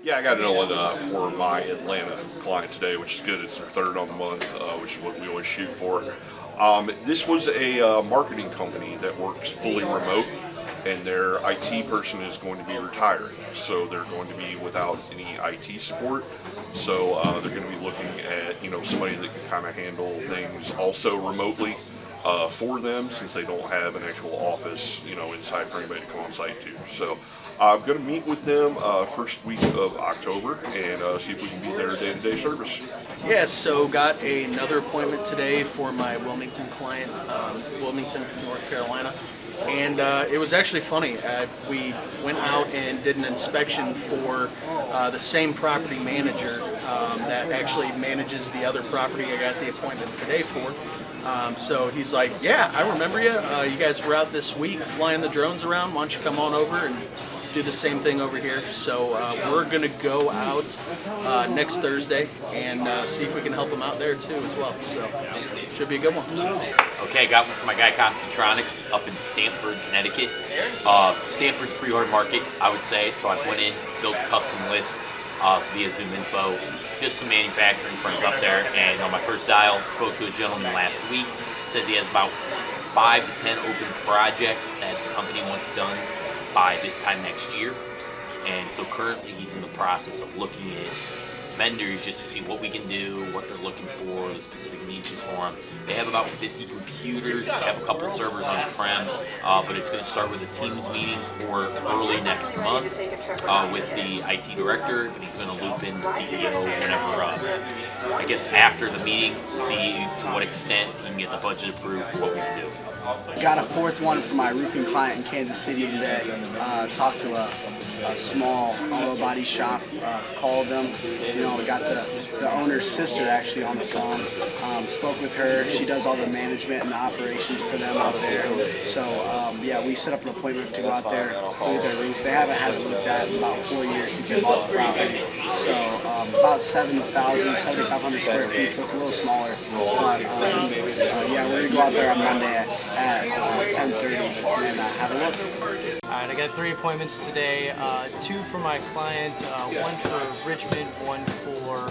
Yeah, I got another one for my Atlanta client today, which is good. It's their third on the month, which is what we always shoot for. This was a marketing company that works fully remote, and their IT person is going to be retiring. So they're going to be without any IT support. So they're going to be looking at somebody that can kind of handle things also remotely. For them, since they don't have an actual office, inside for anybody to come on site to. So I'm going to meet with them first week of October and see if we can be their day-to-day service. Yeah, so got another appointment today for my Wilmington client, Wilmington, North Carolina. And it was actually funny. We went out and did an inspection for the same property manager that actually manages the other property I got the appointment today for. So he's like, yeah, I remember you. You guys were out this week flying the drones around. Why don't you come on over and do the same thing over here? So we're going to go out next Thursday and see if we can help them out there too as well. So should be a good one. Okay, got one for my guy Computronics up in Stamford, Connecticut. Stamford's a pretty hard market, I would say. So I went in, built a custom list via Zoom Info. Just some manufacturing firms up there, and on my first dial, spoke to a gentleman last week. Says he has about 5 to 10 open projects that the company wants done by this time next year, and so currently he's in the process of looking at vendors just to see what we can do, what they're looking for, the specific niches for them. They have about 50 computers, they have a couple servers on-prem, but it's going to start with a Teams meeting for early next month with the IT director, and he's going to loop in the CEO whenever, I guess after the meeting, to see to what extent he can get the budget approved for what we can do. Got a fourth one for my roofing client in Kansas City today. Talked to a small auto body shop, called them. We got the owner's sister actually on the phone. Spoke with her. She does all the management and the operations for them out there. So yeah, we set up an appointment to go out there, look at their roof. They haven't had it looked at in about 4 years since they bought the property. So about 7,500 square feet, so it's a little smaller. But yeah, we're gonna go out there on Monday at 10:30 and have a look. Alright, I got 3 appointments today, 2 for my client, 1 for Richmond, 1 for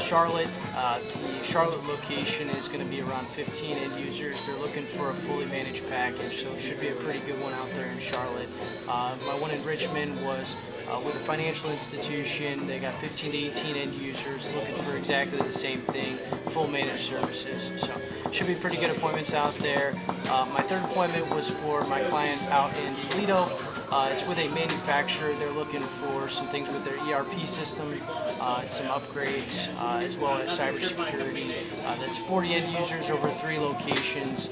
Charlotte. The Charlotte location is going to be around 15 end users. They're looking for a fully managed package, so it should be a pretty good one out there in Charlotte. My one in Richmond was with a financial institution. They got 15 to 18 end users looking for exactly the same thing, full managed services. So should be pretty good appointments out there. My third appointment was for my client out in Toledo. It's with a manufacturer. They're looking for some things with their ERP system, some upgrades, as well as cybersecurity. That's 40 end users over 3 locations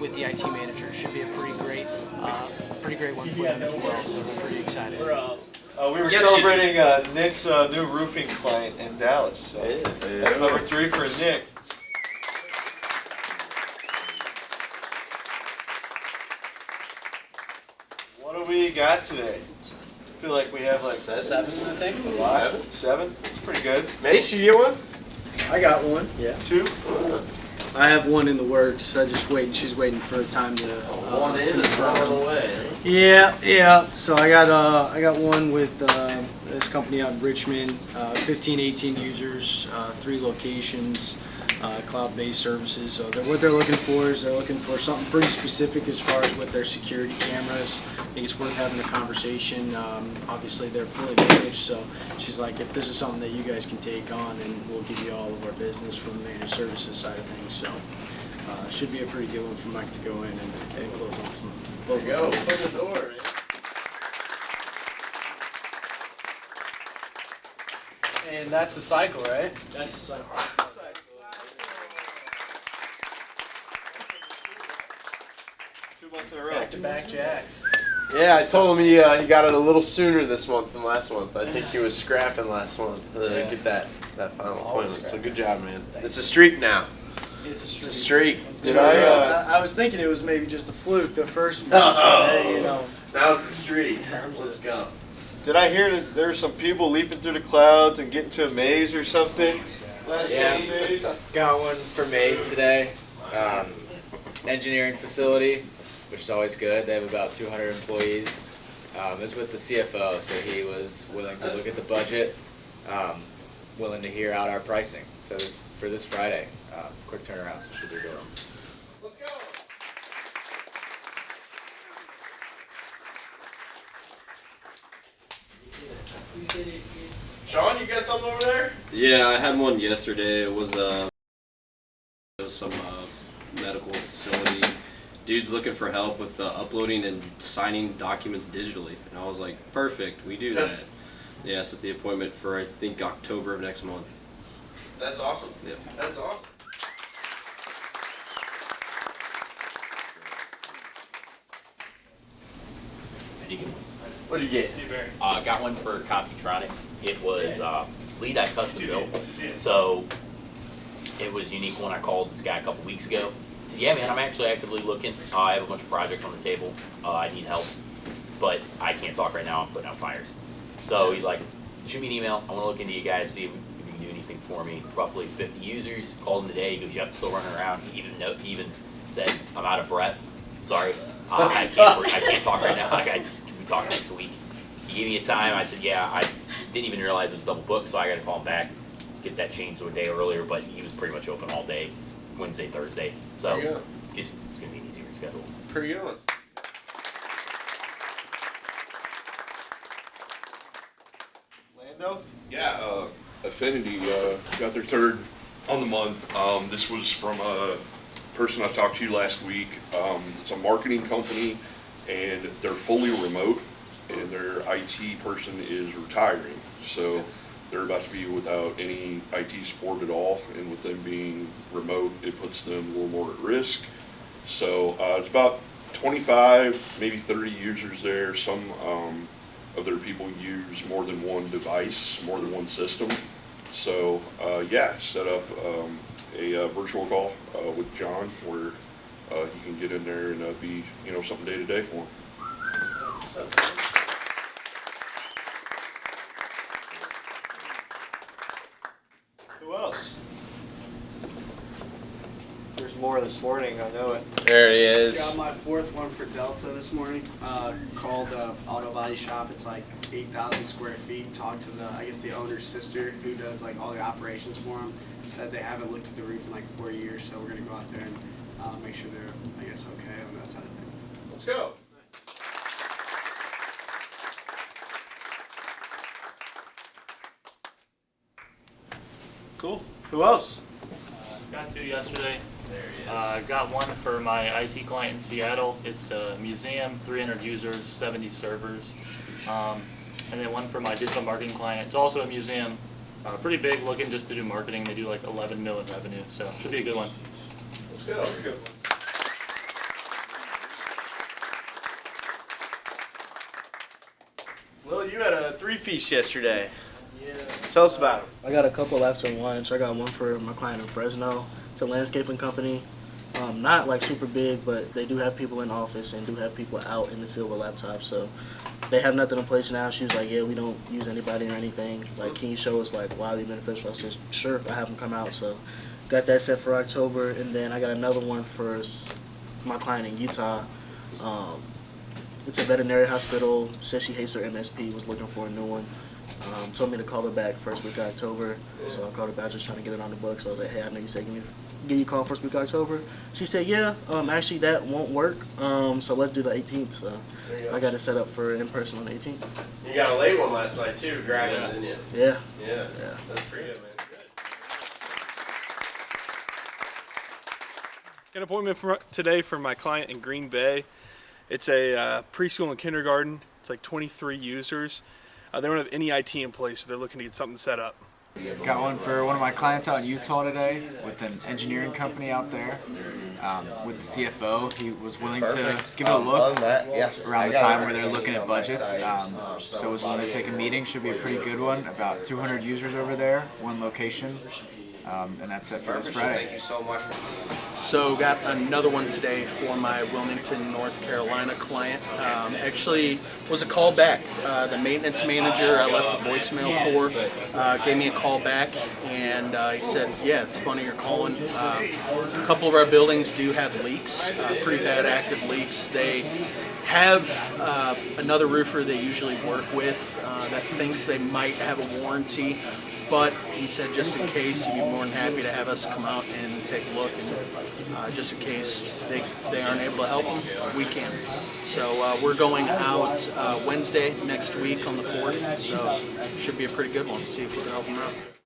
with the IT manager. Should be a pretty great one for them as well. So we're pretty excited. We were celebrating Nick's new roofing client in Dallas. So that's number 3 for Nick. What do we got today? I feel like we have like 7, I think. 7? It's pretty good. Mace, you get one? I got one. Yeah. 2? I have one in the works. I just waiting. She's waiting for time to. One in and one away. Yeah. So I got one with this company out in Richmond. 15, 18 users, 3 locations, cloud-based services. So what they're looking for is they're looking for something pretty specific as far as with their security cameras. I think it's worth having a conversation. Obviously, they're fully managed, so she's like, if this is something that you guys can take on, and we'll give you all of our business from the managed services side of things. So should be a pretty good one for Mike to go in and close on some. There you go, open the door, man. And that's the cycle, right? That's the cycle. 2 months in a row. Back-to-back jacks. Yeah, I told him he got it a little sooner this month than last month. I think he was scrapping last month to get that final appointment. So good job, man. It's a streak now. It's a streak. It's a streak. I was thinking it was maybe just a fluke the first month. Now it's a streak. Let's go. Did I hear that there were some people leaping through the clouds and getting to a maze or something last couple days? Got one for Maze today. Engineering facility, which is always good. They have about 200 employees. It was with the CFO, so he was willing to look at the budget, willing to hear out our pricing. So for this Friday, quick turnaround, so should be good. Let's go. Sean, you got something over there? Yeah, I had one yesterday. It was some medical facility. Dude's looking for help with uploading and signing documents digitally, and I was like, perfect, we do that. Yeah, set the appointment for I think October of next month. That's awesome. Yep. That's awesome. What'd you get? Got one for Computronics. It was lead I custom built, so it was a unique one. I called this guy a couple weeks ago. He said, yeah, man, I'm actually actively looking. I have a bunch of projects on the table. I need help, but I can't talk right now. I'm putting out fires. So he's like, shoot me an email. I want to look into you guys, see if you can do anything for me. Roughly 50 users. Called him today. He goes, yep, still running around. He even said, I'm out of breath. Sorry, I can't talk right now. Can we talk next week? He gave me a time. I said, yeah, I didn't even realize it was double booked, so I got to call him back, get that changed to a day earlier, but he was pretty much open all day, Wednesday, Thursday. So There you go. it's going to be an easier schedule. Pretty good one. Lando? Yeah, Affinity got their third on the month. This was from a person I talked to last week. It's a marketing company, and they're fully remote, and their IT person is retiring. So they're about to be without any IT support at all, and with them being remote, it puts them a little more at risk. So it's about 25, maybe 30 users there. Some of their people use more than one device, more than one system. So yeah, set up a virtual call with John where you can get in there and be, something day to day for him. Who else? There's more this morning, I know it. There he Got is. my fourth one for Delta this morning. Called the auto body shop. It's like 8,000 square feet. Talked to the owner's sister who does like all the operations for them. Said they haven't looked at the roof in like 4 years, so we're gonna go out there and make sure they're, I guess, okay on that side of things. Let's go. Cool. Who else? Got two yesterday. Got one for my IT client in Seattle. It's a museum, 300 users, 70 servers. And then one for my digital marketing client. It's also a museum, pretty big, looking just to do marketing. They do like 11 mil in revenue, so should be a good one. Let's go. Will, you had a three-piece yesterday. Yeah. Tell us about it. I got a couple after lunch. I got one for my client in Fresno. It's a landscaping company. Not like super big, but they do have people in office and do have people out in the field with laptops. So they have nothing in place now. She was like, yeah, we don't use anybody or anything. Like, can you show us like wildly beneficial? I said, sure, I have them come out. So got that set for October. And then I got another one for my client in Utah. It's a veterinary hospital. Said she hates her MSP, was looking for a new one. Told me to call her back first week of October. So I called her back just trying to get it on the books. So I was like, hey, I know you said give you a call first week of October. She said, yeah, actually that won't work. So let's do the 18th. So I got it set up for in person on the 18th. You got a late one last night too, grabbing it, didn't you? Yeah. Yeah. That's pretty good, man. Good. Got an appointment today for my client in Green Bay. It's a preschool and kindergarten. It's like 23 users. They don't have any IT in place, so they're looking to get something set up. Got one for one of my clients out in Utah today with an engineering company out there. With the CFO, he was willing to give it a look around the time where they're looking at budgets. So was willing to take a meeting. Should be a pretty good one. About 200 users over there, one location. And that's it for this Friday. Thank you so much. So got another one today for my Wilmington, North Carolina client. Actually was a call back. The maintenance manager I left a voicemail for gave me a call back, and he said, yeah, it's funny you're calling. A couple of our buildings do have leaks, pretty bad active leaks. They have another roofer they usually work with that thinks they might have a warranty, but he said just in case he'd be more than happy to have us come out and take a look, and just in case they aren't able to help them, we can. So we're going out Wednesday next week on the 4th, so should be a pretty good one to see if we can help them out.